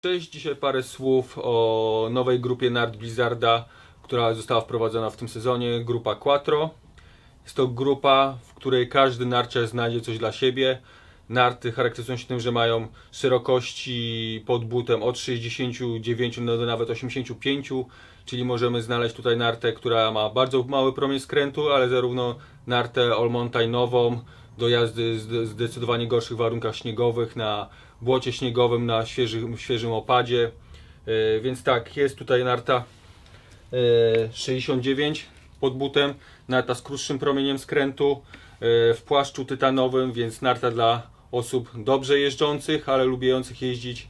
Cześć, dzisiaj parę słów o nowej grupie nart Blizzarda, która została wprowadzona w tym sezonie, grupa Quattro. Jest to grupa, w której każdy narciarz znajdzie coś dla siebie. Narty charakteryzują się tym, że mają szerokości pod butem od 69 do nawet 85, czyli możemy znaleźć tutaj nartę, która ma bardzo mały promień skrętu, ale zarówno nartę all-mountainową do jazdy w zdecydowanie gorszych warunkach śniegowych, na błocie śniegowym, na świeżym opadzie. Więc tak, jest tutaj narta 69 pod butem, narta z krótszym promieniem skrętu, w płaszczu tytanowym, więc narta dla osób dobrze jeżdżących, ale lubiących jeździć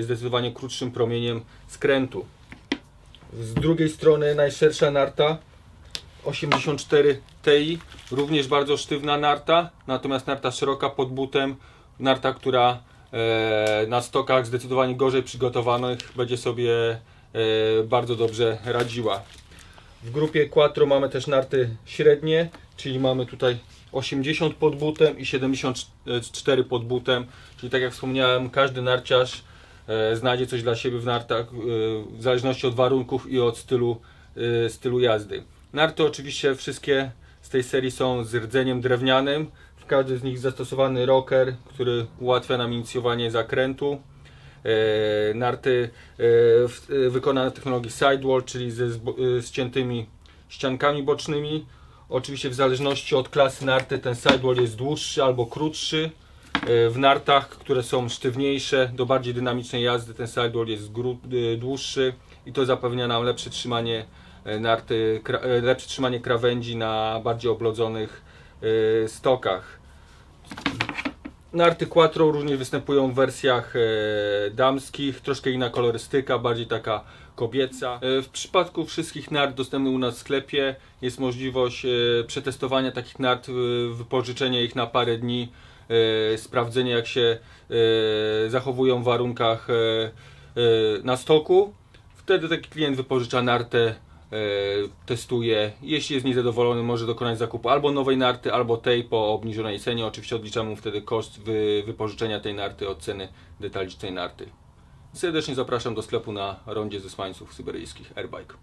zdecydowanie krótszym promieniem skrętu. Z drugiej strony najszersza narta 84 Ti, również bardzo sztywna narta, natomiast narta szeroka pod butem, narta, która na stokach zdecydowanie gorzej przygotowanych będzie sobie bardzo dobrze radziła. W grupie Quattro mamy też narty średnie, czyli mamy tutaj 80 pod butem i 74 pod butem, czyli tak jak wspomniałem, każdy narciarz znajdzie coś dla siebie w nartach w zależności od warunków i od stylu jazdy. Narty oczywiście wszystkie z tej serii są z rdzeniem drewnianym, w każdy z nich zastosowany rocker, który ułatwia nam inicjowanie zakrętu. Narty wykonane w technologii sidewall, czyli ze ściętymi ściankami bocznymi. Oczywiście w zależności od klasy narty ten sidewall jest dłuższy albo krótszy. W nartach, które są sztywniejsze, do bardziej dynamicznej jazdy ten sidewall jest dłuższy i to zapewnia nam lepsze trzymanie narty, lepsze trzymanie krawędzi na bardziej oblodzonych stokach. Narty Quattro również występują w wersjach damskich, troszkę inna kolorystyka, bardziej taka kobieca. W przypadku wszystkich nart dostępnych u nas w sklepie jest możliwość przetestowania takich nart, wypożyczenia ich na parę dni, sprawdzenia jak się zachowują w warunkach na stoku. Wtedy taki klient wypożycza nartę, testuje. Jeśli jest niezadowolony, może dokonać zakupu albo nowej narty, albo tej po obniżonej cenie. Oczywiście odliczamy mu wtedy koszt wypożyczenia tej narty od ceny detalicznej narty. Serdecznie zapraszam do sklepu na rondzie ze Smańców Syberyjskich Airbike.